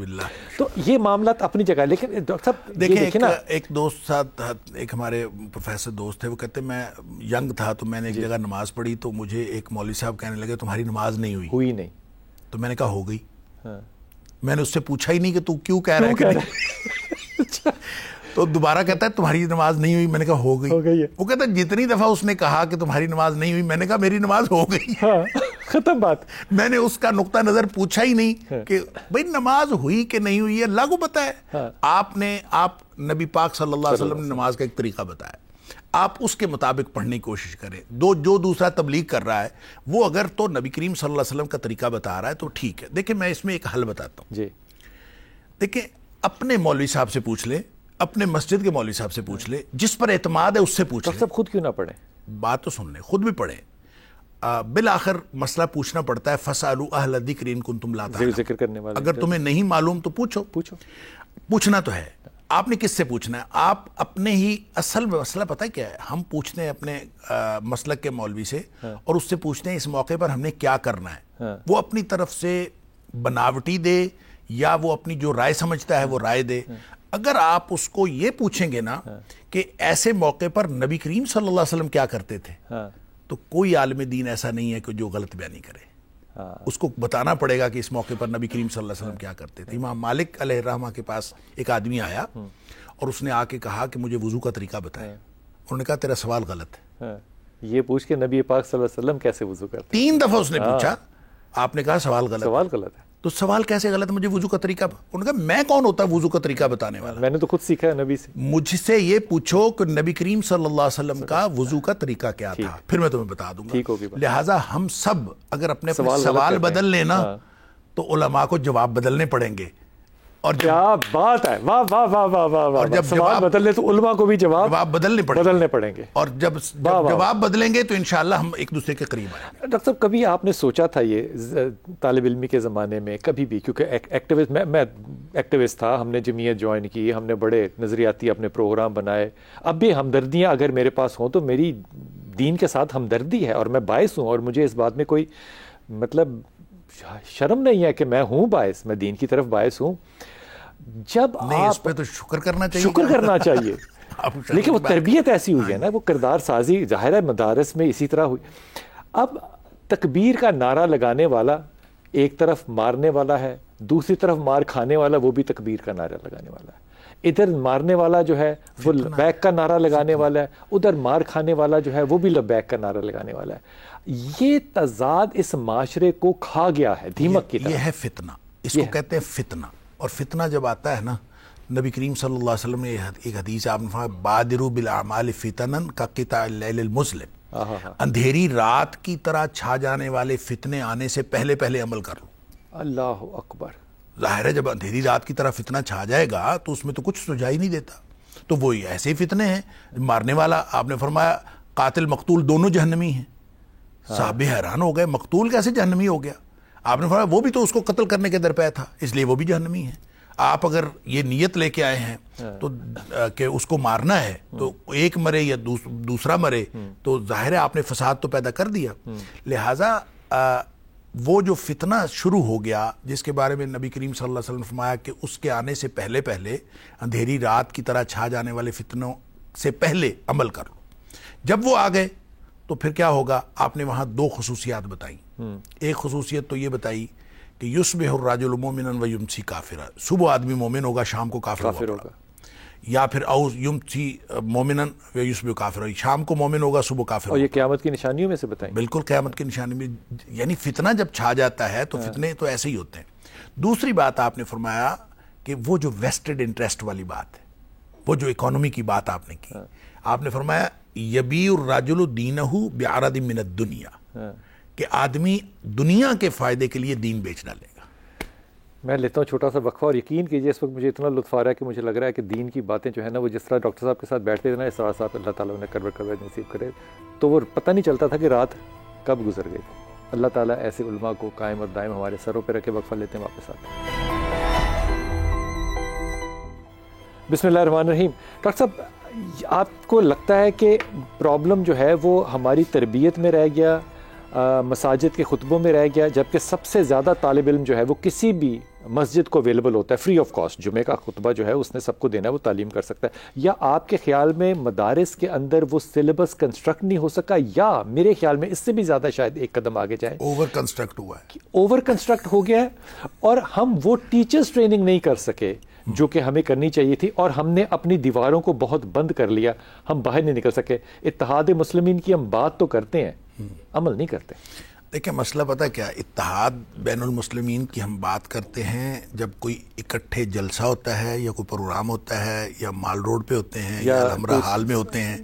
تو یہ معاملات اپنی جگہ. لیکن ڈاکٹر صاحب دیکھیں نا, ایک دوست ساتھ, ایک ہمارے پروفیسر دوست تھے, وہ کہتے میں ینگ تھا تو میں نے ایک جگہ نماز پڑھی تو مجھے ایک مولوی صاحب کہنے لگے تمہاری نماز نہیں ہوئی. نہیں. تو میں نے کہا ہو گئی. میں نے اس سے پوچھا ہی نہیں کہ تو کیوں کہہ رہا ہے تو دوبارہ کہتا ہے تمہاری نماز نہیں ہوئی. میں نے کہا ہو گئی. وہ کہتا ہے جتنی دفعہ اس نے کہا کہ تمہاری نماز نہیں ہوئی, میں نے کہا میری نماز ہو گئی. ختم بات. میں نے اس کا نقطہ نظر پوچھا ہی نہیں کہ بھئی نماز ہوئی کہ نہیں ہوئی, اللہ کو پتہ ہے. آپ نبی پاک صلی اللہ علیہ وسلم نے نماز کا ایک طریقہ بتایا, آپ اس کے مطابق پڑھنے کی کوشش کریں. جو دوسرا تبلیغ کر رہا ہے وہ اگر تو نبی کریم صلی اللہ علیہ وسلم کا طریقہ بتا رہا ہے تو ٹھیک ہے. دیکھیں میں اس میں ایک حل بتاتا ہوں. جی دیکھیں اپنے مولوی صاحب سے پوچھ لیں, اپنے مسجد کے مولوی صاحب سے پوچھ لیں, جس پر اعتماد ہے اس سے پوچھ لیں. سب خود کیوں نہ پڑھیں؟ بات تو سن لیں, خود بھی پڑھیں. بالآخر مسئلہ پوچھنا پڑتا ہے. فَاسْأَلُوا أَهْلَ الذِّكْرِ إِن كُنتُمْ لَا تَعْلَمُونَ. ذکر کرنے والے اگر تمہیں نہیں معلوم تو پوچھو. پوچھنا تو ہے. آپ نے کس سے پوچھنا ہے؟ آپ اپنے ہی اصل مسئلہ پتہ ہے کیا ہے, ہم پوچھتے ہیں اپنے مسلک کے مولوی سے اور اس سے پوچھتے ہیں اس موقع پر ہم نے کیا کرنا ہے. وہ اپنی طرف سے بناوٹی دے یا وہ اپنی جو رائے سمجھتا ہے وہ رائے دے. اگر آپ اس کو یہ پوچھیں گے نا کہ ایسے موقع پر نبی کریم صلی اللہ علیہ وسلم کیا کرتے تھے, تو کوئی عالم دین ایسا نہیں ہے کہ جو غلط بیانی کرے. اس کو بتانا پڑے گا کہ اس موقع پر نبی کریم صلی اللہ علیہ وسلم کیا کرتے تھے. امام مالک علیہ الرحمہ کے پاس ایک آدمی آیا اور اس نے آ کے کہا کہ مجھے وضو کا طریقہ بتائے. انہوں نے کہا تیرا سوال غلط ہے. یہ پوچھ کے نبی پاک صلی اللہ علیہ وسلم کیسے وضو کرتے؟ 3 دفعہ اس نے پوچھا, آپ نے کہا سوال غلط ہے. تو سوال کیسے غلط ہے؟ مجھے وضو کا طریقہ. انہوں نے کہا میں کون ہوتا ہے وضو کا طریقہ بتانے والا؟ میں نے تو خود سیکھا ہے نبی سے. مجھ سے یہ پوچھو کہ نبی کریم صلی اللہ علیہ وسلم کا وضو کا طریقہ کیا تھا, پھر میں تمہیں بتا دوں گا. لہٰذا ہم سب اگر اپنے سوال بدل لیں نا تو علماء کو جواب بدلنے پڑیں گے. اور کیا بات ہے, واہ واہ واہ واہ واہ واہ. جب سوال بدلے تو علماء کو بھی جواب بدلنے پڑیں گے. اور جب جواب بدلیں گے تو انشاءاللہ ہم ایک دوسرے کے قریب آئیں گے. ڈاکٹر صاحب کبھی آپ نے سوچا تھا یہ طالب علمی کے زمانے میں کبھی بھی, کیونکہ ایکٹیوسٹ میں ایکٹیوسٹ تھا, ہم نے جمعیت جوائن کی, ہم نے بڑے نظریاتی اپنے پروگرام بنائے. اب بھی ہمدردیاں اگر میرے پاس ہوں تو میری دین کے ساتھ ہمدردی ہے اور میں باعث ہوں, اور مجھے اس بات میں کوئی مطلب شرم نہیں ہے کہ میں ہوں باعث, میں دین کی طرف باعث ہوں. جب نہیں اس پہ تو شکر کرنا چاہیے لیکن وہ تربیت ایسی ہوئی ہے نا, وہ کردار سازی ظاہر ہے مدارس میں اسی طرح ہوئی. اب تکبیر کا نعرہ لگانے والا ایک طرف مارنے والا ہے, دوسری طرف مار کھانے والا وہ بھی تکبیر کا نعرہ لگانے والا ہے. ادھر مارنے والا جو ہے وہ لبیک کا نعرہ لگانے والا ہے, ادھر مار کھانے والا جو ہے وہ بھی لبیک کا نعرہ لگانے والا ہے. یہ تضاد اس معاشرے کو کھا گیا ہے دیمک کی طرح. یہ ہے فتنہ, اس کو کہتے ہیں فتنہ. اور فتنہ جب آتا ہے نا, نبی کریم صلی اللہ علیہ وسلم نے ایک حدیث آپ نے فرمایا بادروا بالاعمال فتنا کقطع اللیل المظلم, اندھیری رات کی طرح چھا جانے والے فتنے آنے سے پہلے پہلے عمل کر لو. اللہ اکبر. ظاہر ہے جب اندھیری رات کی طرح فتنہ چھا جائے گا تو اس میں تو کچھ سجائی نہیں دیتا. تو وہ ایسے ہی فتنے ہیں. مارنے والا آپ نے فرمایا قاتل مقتول دونوں جہنمی ہیں. صحابہ حیران ہو گئے, مقتول کیسے جہنمی ہو گیا؟ آپ نے فرمایا وہ بھی تو اس کو قتل کرنے کے درپے تھا, اس لیے وہ بھی جہنمی ہے. آپ اگر یہ نیت لے کے آئے ہیں تو کہ اس کو مارنا ہے تو ایک مرے یا دوسرا مرے تو ظاہر ہے آپ نے فساد تو پیدا کر دیا. لہٰذا وہ جو فتنہ شروع ہو گیا جس کے بارے میں نبی کریم صلی اللہ علیہ وسلم نے فرمایا کہ اس کے آنے سے پہلے پہلے اندھیری رات کی طرح چھا جانے والے فتنوں سے پہلے عمل کر لو. جب وہ آ گئے تو پھر کیا ہوگا؟ آپ نے وہاں 2 خصوصیات بتائیں. ایک خصوصیت تو یہ بتائی کہ یصبح الرجل مؤمنا ویمسی کافرا, صبح آدمی مومن ہوگا شام کو کافر ہوگا. یا پھر او یمسی مومنا ویصبح کافرا, شام کو مومن ہوگا صبح کافر ہوگا. اور یہ قیامت کی نشانیوں میں سے بتائیں. بالکل قیامت کی نشانی میں, یعنی فتنہ جب چھا جاتا ہے تو فتنے تو ایسے ہی ہوتے ہیں. دوسری بات آپ نے فرمایا کہ وہ جو ویسٹڈ انٹرسٹ والی بات ہے, وہ جو اکانومی کی بات آپ نے کی, آپ نے فرمایا یبیع الرجل دینہ بعرض من الدنیا, کہ آدمی دنیا کے فائدے کے لیے دین بیچ ڈالے گا. میں لیتا ہوں چھوٹا سا وقفہ, اور یقین کیجئے اس وقت مجھے اتنا لطف آ رہا ہے کہ مجھے لگ رہا ہے کہ دین کی باتیں جو ہے نا وہ جس طرح ڈاکٹر صاحب کے ساتھ بیٹھتے تھے نا, اس طرح صاحب اللہ تعالیٰ انہیں کروٹ نصیب کرے, تو وہ پتہ نہیں چلتا تھا کہ رات کب گزر گئی. اللہ تعالیٰ ایسے علماء کو قائم اور دائم ہمارے سروں پہ رکھے. وقفہ لیتے ہیں, واپس آتے ہیں. بسم اللہ الرحمن الرحیم. ڈاکٹر صاحب آپ کو لگتا ہے کہ پرابلم جو ہے وہ ہماری تربیت میں رہ گیا, مساجد کے خطبوں میں رہ گیا، جبکہ سب سے زیادہ طالب علم جو ہے وہ کسی بھی مسجد کو اویلیبل ہوتا ہے فری آف کاسٹ. جمعہ کا خطبہ جو ہے اس نے سب کو دینا ہے، وہ تعلیم کر سکتا ہے. یا آپ کے خیال میں مدارس کے اندر وہ سلیبس کنسٹرکٹ نہیں ہو سکا، یا میرے خیال میں اس سے بھی زیادہ شاید ایک قدم آگے جائے، اوور کنسٹرکٹ ہوا ہے، اوور کنسٹرکٹ ہو گیا ہے، اور ہم وہ ٹیچرز ٹریننگ نہیں کر سکے جو کہ ہمیں کرنی چاہیے تھی، اور ہم نے اپنی دیواروں کو بہت بند کر لیا، ہم باہر نہیں نکل سکے. اتحاد مسلمین کی ہم بات تو کرتے ہیں، عمل نہیں کرتے. دیکھیں مسئلہ پتہ کیا، اتحاد بین المسلمین کی ہم بات کرتے ہیں جب کوئی اکٹھے جلسہ ہوتا ہے یا کوئی پروگرام ہوتا ہے یا مال روڈ پہ ہوتے ہیں یا الحمرہ حال میں ہوتے ہیں،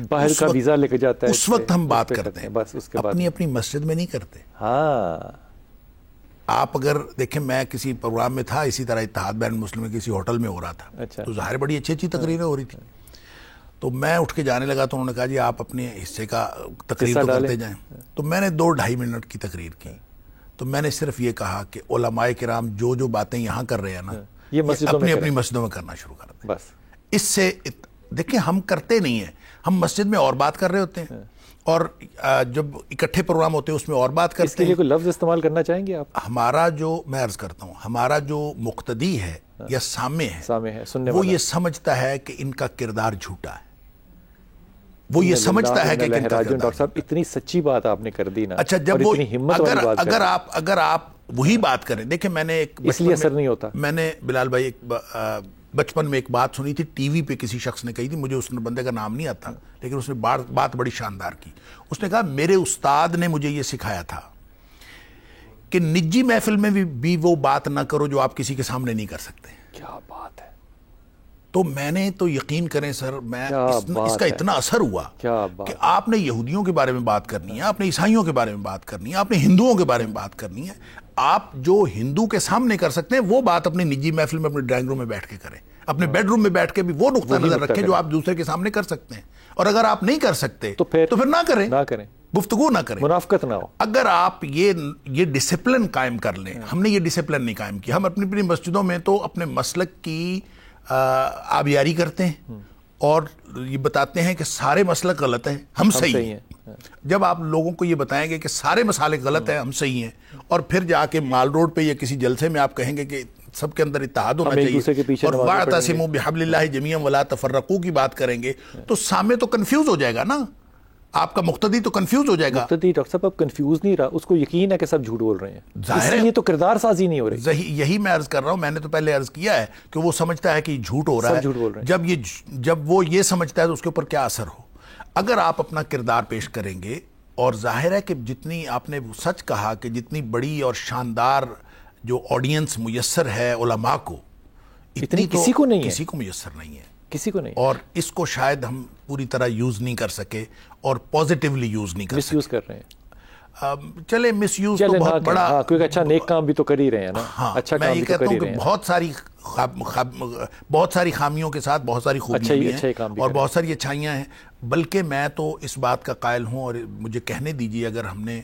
باہر کا ویزا لے کے جاتا ہے، اس وقت ہم بات کرتے ہیں، بس اس کے بعد اپنی اپنی مسجد میں نہیں کرتے. ہاں آپ اگر دیکھیں، میں کسی پروگرام میں تھا اسی طرح اتحاد بین المسلمین کسی ہوٹل میں ہو رہا تھا، تو ظاہر بڑی اچھی اچھی تقریریں ہو رہی تھی. تو میں اٹھ کے جانے لگا تو انہوں نے کہا جی آپ اپنے حصے کا تقریر تو کرتے جائیں. تو میں نے 2-2.5 منٹ کی تقریر کی. تو میں نے صرف یہ کہا کہ علماء کرام جو باتیں یہاں کر رہے ہیں نا، یہ اپنی اپنی مسجدوں میں کرنا شروع کر دیں. بس اس سے دیکھیں ہم کرتے نہیں ہیں، ہم مسجد میں اور بات کر رہے ہوتے ہیں، اور جب اکٹھے پروگرام ہوتے ہیں اس میں اور بات کرتے ہیں. اس کے لیے کوئی لفظ استعمال کرنا چاہیں گے آپ؟ ہمارا جو، میں عرض کرتا ہوں، ہمارا جو مقتدی ہے یا سامع ہے، وہ یہ سمجھتا ہے کہ ان کا کردار جھوٹا ہے، وہ یہ سمجھتا ہے کہ ڈاکٹر صاحب اتنی سچی بات آپ نے کر دی نا. اچھا جب وہ اگر آپ وہی بات کریں، دیکھیں میں نے ایک اس لیے اثر نہیں ہوتا. میں نے بلال بھائی ایک بچپن میں ایک بات سنی تھی، ٹی وی پہ کسی شخص نے کہی تھی، مجھے اس بندے کا نام نہیں آتا، لیکن اس نے بات بڑی شاندار کی. اس نے کہا میرے استاد نے مجھے یہ سکھایا تھا کہ نجی محفل میں بھی وہ بات نہ کرو جو آپ کسی کے سامنے نہیں کر سکتے. کیا بات ہے. تو میں نے تو یقین کریں سر، میں اس کا اتنا اثر ہوا کہ آپ نے یہودیوں کے بارے میں بات کرنی ہے، آپ نے عیسائیوں کے بارے میں بات کرنی ہے، آپ نے ہندوؤں کے بارے میں بات کرنی ہے. آپ جو ہندو کے سامنے کر سکتے ہیں وہ بات اپنی نجی محفل میں اپنے ڈرائنگ روم میں بیٹھ کے کریں، اپنے بیڈ روم میں بیٹھ کے بھی وہ نقطہ نظر رکھیں جو آپ دوسرے کے سامنے کر سکتے ہیں. اور اگر آپ نہیں کر سکتے تو پھر نہ کریں، گفتگو نہ کریں، منافقت نہ ہو. اگر آپ یہ ڈسپلن قائم کر لیں. ہم نے یہ ڈسپلن نہیں قائم کیا. ہم اپنی مسجدوں میں تو اپنے مسلک کی آبیاری کرتے ہیں اور یہ بتاتے ہیں کہ سارے مسلک غلط ہیں، ہم صحیح ہیں. جب آپ لوگوں کو یہ بتائیں گے کہ سارے مسالک غلط ہیں، ہم صحیح ہیں، اور پھر جا کے مال روڈ پہ یا کسی جلسے میں آپ کہیں گے کہ سب کے اندر اتحاد ہونا چاہیے اور وَاعْتَصِمُوا بِحَبْلِ اللَّهِ جَمِيعًا وَلَا تَفَرَّقُوا کی بات کریں گے، تو سامنے تو کنفیوز ہو جائے گا نا، آپ کا مقتدی تو کنفیوز ہو جائے گا. مقتدی ڈاکٹر صاحب اب کنفیوز نہیں رہا، اس کو یقین ہے کہ سب جھوٹ بول رہے ہیں، اس لیے تو کردار سازی نہیں ہو رہی. یہی میں عرض کر رہا ہوں، میں نے تو پہلے عرض کیا ہے کہ وہ سمجھتا ہے کہ جھوٹ ہو رہا ہے. جب وہ یہ سمجھتا ہے تو اس کے اوپر کیا اثر ہو. اگر آپ اپنا کردار پیش کریں گے، اور ظاہر ہے کہ جتنی آپ نے سچ کہا کہ جتنی بڑی اور شاندار جو آڈینس میسر ہے علماء کو، اتنی کسی کو نہیں ہے، کسی کو میسر نہیں ہے، کسی کو نہیں. اور اس کو شاید ہم پوری طرح یوز نہیں کر سکے اور پازیٹیولی یوز نہیں کر سکے. مس یوز کر رہے ہیں. چلے مس یوز تو بہت بڑا، کیونکہ اچھا نیک کام بھی تو کر ہی رہے ہیں نا. اچھا میں یہ کہتا ہوں کہ بہت ساری خامیوں کے ساتھ بہت ساری خوبیاں بھی ہیں اور بہت ساری اچھائیاں ہیں. بلکہ میں تو اس بات کا قائل ہوں، اور مجھے کہنے دیجیے اگر ہم نے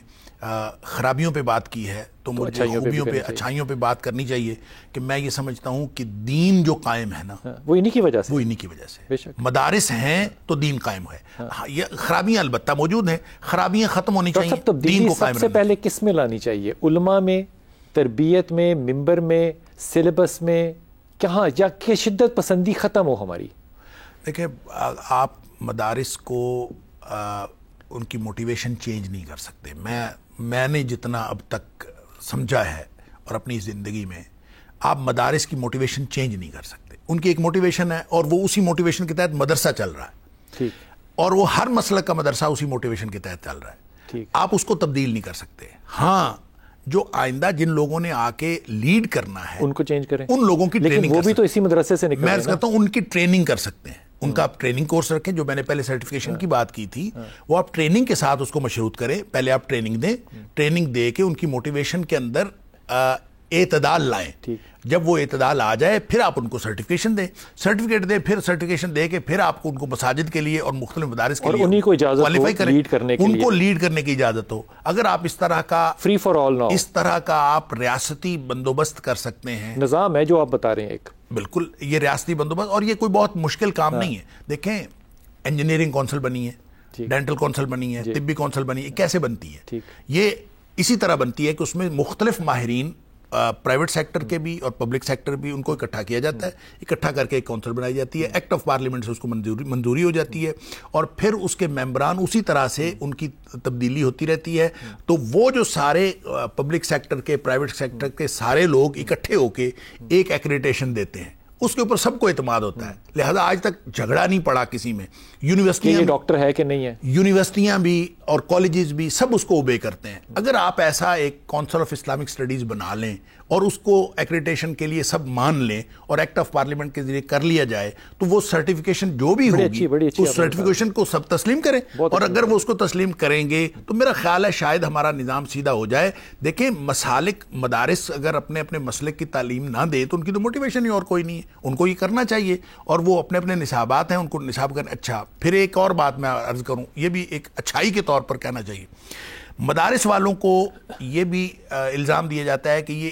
خرابیوں پہ بات کی ہے تو مجھے خوبیوں پہ، اچھائیوں پہ بات کرنی چاہیے. کہ میں یہ سمجھتا ہوں کہ دین جو قائم ہے نا، وہ انہی کی وجہ سے مدارس ہیں تو دین قائم ہے. یہ خرابیاں البتہ موجود ہیں، خرابیاں ختم ہونی چاہیے. دین کو سب سے پہلے کس میں لانی چاہیے؟ علماء میں، تربیت میں، ممبر میں، سلیبس میں، کہاں جا کے شدت پسندی ختم ہو ہماری؟ دیکھیں آپ مدارس کو ان کی موٹیویشن چینج نہیں کر سکتے. میں نے جتنا اب تک سمجھا ہے اور اپنی زندگی میں، آپ مدارس کی موٹیویشن چینج نہیں کر سکتے. ان کی ایک موٹیویشن ہے اور وہ اسی موٹیویشن کے تحت مدرسہ چل رہا ہے، اور وہ ہر مسلک کا مدرسہ اسی موٹیویشن کے تحت چل رہا ہے. آپ اس کو تبدیل نہیں کر سکتے. ہاں جو آئندہ جن لوگوں نے آ کے لیڈ کرنا ہے ان کو چینج کریں، ان لوگوں کی ٹریننگ. وہ بھی تو اسی مدرسے سے نکل رہے ہیں. میں کہتا ہوں ان کی ٹریننگ کر سکتے ہیں، ان کا آپ ٹریننگ کورس رکھیں. جو میں نے پہلے سرٹیفکیشن کی بات کی تھی، وہ آپ ٹریننگ کے ساتھ اس کو مشروط کریں. پہلے آپ ٹریننگ دیں، ٹریننگ دے کے ان کی موٹیویشن کے اندر اعتدال لائیں. جب وہ اعتدال آ جائے پھر آپ ان کو سرٹیفکیشن دیں، سرٹیفکیٹ دیں، پھر سرٹیفکیشن دے کے پھر آپ ان کو مساجد کے لیے اور مختلف مدارس کے لیے کوالیفائی کریں، ان کو لیڈ کرنے کی اجازت ہو. اگر آپ اس طرح کا فری فار آل نہ ہو، اس طرح کا آپ ریاستی بندوبست کر سکتے ہیں. نظام ہے جو آپ بتا رہے ہیں ایک، بالکل یہ ریاستی بندوبست، اور یہ کوئی بہت مشکل کام نہیں ہے. دیکھیں انجینئرنگ کونسل بنی ہے، ڈینٹل کونسل بنی ہے, طبی کونسل بنی ہے, کیسے بنتی ہے؟ یہ اسی طرح بنتی ہے کہ اس میں مختلف ماہرین پرائیویٹ سیکٹر کے بھی اور پبلک سیکٹر بھی ان کو اکٹھا کیا جاتا ہے, اکٹھا کر کے ایک کونسل بنائی جاتی ہے, ایکٹ آف پارلیمنٹ سے اس کو منظوری ہو جاتی ہے, اور پھر اس کے ممبران اسی طرح سے ان کی تبدیلی ہوتی رہتی ہے. تو وہ جو سارے پبلک سیکٹر کے, پرائیویٹ سیکٹر کے سارے لوگ اکٹھے ہو کے ایک ایکریڈیٹیشن دیتے ہیں, اس کے اوپر سب کو اعتماد ہوتا ہے. لہذا آج تک جھگڑا نہیں پڑا کسی میں. یونیورسٹیاں, یہ ڈاکٹر ہے کہ نہیں ہے, یونیورسٹیاں بھی اور کالجز بھی سب اس کو اوبے کرتے ہیں. اگر آپ ایسا ایک کونسل آف اسلامک اسٹڈیز بنا لیں اور اس کو ایکریڈیٹیشن کے لیے سب مان لیں اور ایکٹ آف پارلیمنٹ کے ذریعے کر لیا جائے, تو وہ سرٹیفکیشن جو بھی ہوگی اس سرٹیفکیشن کو سب تسلیم کریں. اور اگر وہ اس کو تسلیم کریں گے تو میرا خیال ہے شاید ہمارا نظام سیدھا ہو جائے. دیکھیں, مسالک مدارس اگر اپنے اپنے مسلک کی تعلیم نہ دے تو ان کی تو موٹیویشن ہی اور کوئی نہیں ہے. ان کو یہ کرنا چاہیے, اور وہ اپنے اپنے نصابات ہیں ان کو نصاب کریں. اچھا, پھر ایک اور بات میں عرض کروں, یہ بھی ایک اچھائی کے طور پر کہنا چاہیے. مدارس والوں کو یہ بھی الزام دیا جاتا ہے کہ یہ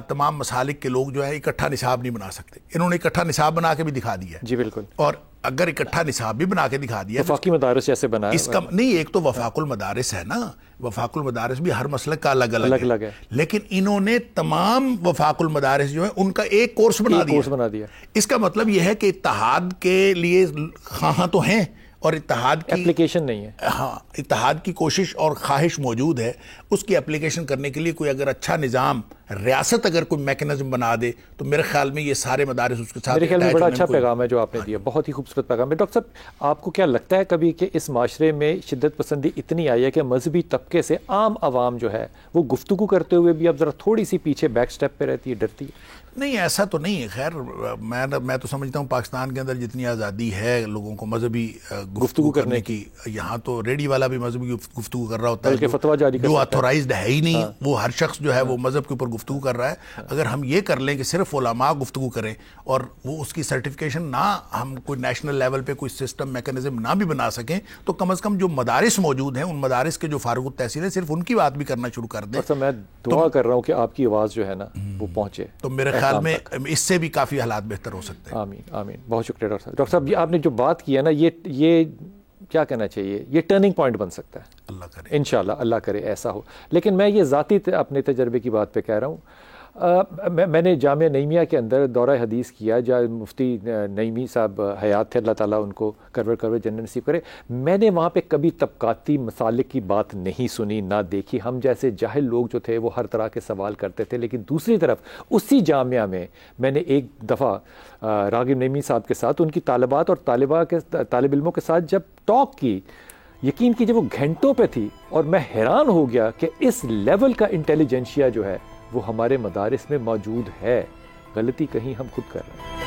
تمام مسالک کے لوگ جو ہے اکٹھا نصاب نہیں بنا سکتے. انہوں نے اکٹھا نصاب بنا کے بھی دکھا دیا ہے. جی بالکل. اور اگر اکٹھا نصاب بھی بنا کے دکھا دیا, وفاقی مدارس جیسے بنا اس کا نہیں, ایک تو وفاق المدارس ہے نا, وفاق المدارس بھی ہر مسلک کا الگ الگ ہے, لیکن انہوں نے تمام وفاق المدارس جو ہے ان کا ایک کورس بنا دیا. اس کا مطلب یہ ہے کہ اتحاد کے لیے خواہاں تو ہیں اور اتحاد کی اپلیکیشن نہیں ہے. ہاں, اتحاد کی کوشش اور خواہش موجود ہے. اس کی اپلیکیشن کرنے کے لیے کوئی اگر اچھا نظام, ریاست اگر کوئی میکنزم بنا دے تو میرے خیال میں یہ سارے مدارس اس کے ساتھ. میرے خیال میں بڑا اچھا پیغام ہے جو آپ نے دیا, بہت ہی خوبصورت پیغام ہے. ڈاکٹر صاحب, آپ کو کیا لگتا ہے کبھی کہ اس معاشرے میں شدت پسندی اتنی آئی ہے کہ مذہبی طبقے سے عام عوام جو ہے وہ گفتگو کرتے ہوئے بھی اب ذرا تھوڑی سی پیچھے بیک سٹیپ پہ رہتی ہے, ڈرتی ہے؟ نہیں, ایسا تو نہیں ہے. خیر, میں تو سمجھتا ہوں پاکستان کے اندر جتنی آزادی ہے لوگوں کو مذہبی گفتگو کرنے کی, یہاں تو ریڈی والا بھی مذہبی گفتگو کر رہا ہوتا ہے, فتویٰ جاری جو آتھورائزڈ ہے ہی نہیں. وہ ہر شخص جو ہے وہ مذہب کے اوپر گفتگو کر رہا ہے. اگر ہم یہ کر لیں کہ صرف علماء گفتگو کریں اور وہ اس کی سرٹیفکیشن نہ, ہم کوئی نیشنل لیول پہ کوئی سسٹم میکنزم نہ بھی بنا سکیں, تو کم از کم جو مدارس موجود ہیں ان مدارس کے جو فارغ التحصیل ہیں صرف ان کی بات بھی کرنا شروع کر دیں. میں دعا کر رہا ہوں کہ آپ کی آواز جو ہے نا وہ پہنچے, تو میرے خیال میں اس سے بھی کافی حالات بہتر ہو سکتے ہیں. آمین آمین. بہت شکریہ ڈاکٹر صاحب. ڈاکٹر صاحب, یہ آپ نے جو بات کی ہے نا, یہ کیا کہنا چاہیے, یہ ٹرننگ پوائنٹ بن سکتا ہے. اللہ کرے, انشاءاللہ اللہ کرے ایسا ہو. لیکن میں یہ ذاتی اپنے تجربے کی بات پہ کہہ رہا ہوں. میں نے جامعہ نعیمیہ کے اندر دورہ حدیث کیا, جہاں مفتی نعیمی صاحب حیات تھے, اللہ تعالیٰ ان کو کرور جنت نصیب کرے. میں نے وہاں پہ کبھی طبقاتی مسالک کی بات نہیں سنی, نہ دیکھی. ہم جیسے جاہل لوگ جو تھے وہ ہر طرح کے سوال کرتے تھے. لیکن دوسری طرف اسی جامعہ میں نے ایک دفعہ راغب نعیمی صاحب کے ساتھ, ان کی طالبات اور طالب علموں کے ساتھ جب ٹاک کی, یقین کیجیے وہ گھنٹوں پہ تھی, اور میں حیران ہو گیا کہ اس لیول کا انٹیلیجنشیا جو ہے وہ ہمارے مدارس میں موجود ہے. غلطی کہیں ہم خود کر رہے ہیں.